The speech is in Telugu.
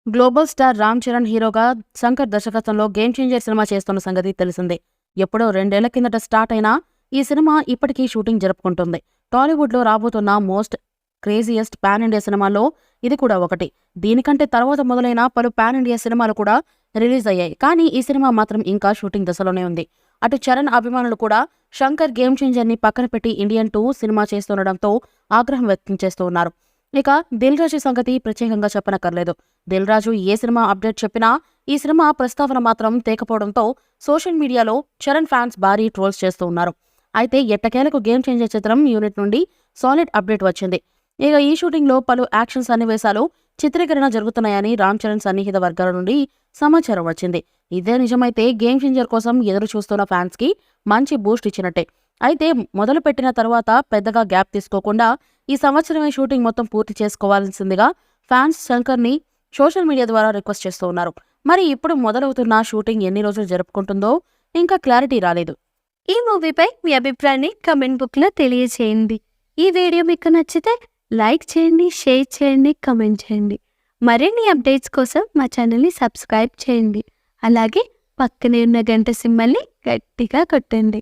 గ్లోబల్ స్టార్ రామ్ చరణ్ హీరోగా శంకర్ దర్శకత్వంలో గేమ్ చేంజర్ సినిమా చేస్తున్న సంగతి తెలిసిందే. ఎప్పుడో 2 ఏళ్ల కిందట స్టార్ట్ అయిన ఈ సినిమా ఇప్పటికీ షూటింగ్ జరుపుకుంటుంది. టాలీవుడ్లో రాబోతున్న మోస్ట్ క్రేజియస్ట్ పాన్ ఇండియా సినిమాలో ఇది కూడా ఒకటి. దీనికంటే తర్వాత మొదలైన పలు పాన్ ఇండియా సినిమాలు కూడా రిలీజ్ అయ్యాయి. కానీ ఈ సినిమా మాత్రం ఇంకా షూటింగ్ దశలోనే ఉంది. అటు చరణ్ అభిమానులు కూడా శంకర్ గేమ్ చేంజర్ ని పక్కన పెట్టి ఇండియన్ 2 సినిమా చేస్తుండటంతో ఆగ్రహం వ్యక్తం చేస్తూ ఉన్నారు. ఇక దిల్ రాజు సంగతి ప్రత్యేకంగా చెప్పనక్కర్లేదు. దిల్ రాజు ఏ సినిమా అప్డేట్ చెప్పినా ఈ సినిమా ప్రస్తావన మాత్రం తేకపోవడంతో సోషల్ మీడియాలో చరణ్ ఫ్యాన్స్ భారీ ట్రోల్స్ చేస్తూ ఉన్నారు. అయితే ఎట్టకేలకు గేమ్ చేంజర్ చిత్రం యూనిట్ నుండి సాలిడ్ అప్డేట్ వచ్చింది. ఇక ఈ షూటింగ్ లో పలు యాక్షన్ సన్నివేశాలు చిత్రీకరణ జరుగుతున్నాయని రామ్ చరణ్ సన్నిహిత వర్గాల నుండి సమాచారం వచ్చింది. ఇదే నిజమైతే గేమ్ చేంజర్ కోసం ఎదురు చూస్తున్న ఫ్యాన్స్ కి మంచి బూస్ట్ ఇచ్చినట్టే. అయితే మొదలు పెట్టిన తర్వాత పెద్దగా గ్యాప్ తీసుకోకుండా ఈ సంవత్సరమే షూటింగ్ మొత్తం పూర్తి చేసుకోవాల్సిందిగా ఫ్యాన్స్ శంకర్ ని సోషల్ మీడియా ద్వారా రిక్వెస్ట్ చేస్తూ ఉన్నారు. మరి ఇప్పుడు మొదలవుతున్న షూటింగ్ ఎన్ని రోజులు జరుపుకుంటుందో ఇంకా క్లారిటీ రాలేదు. ఈ మూవీపై మీ అభిప్రాయాన్ని కమెంట్ బుక్లో తెలియచేయండి. ఈ వీడియో మీకు నచ్చితే లైక్ చేయండి, షేర్ చేయండి, కమెంట్ చేయండి. మరిన్ని అప్డేట్స్ కోసం మా ఛానల్ని సబ్స్క్రైబ్ చేయండి. అలాగే పక్కనే ఉన్న గంట సింబల్ని గట్టిగా కొట్టండి.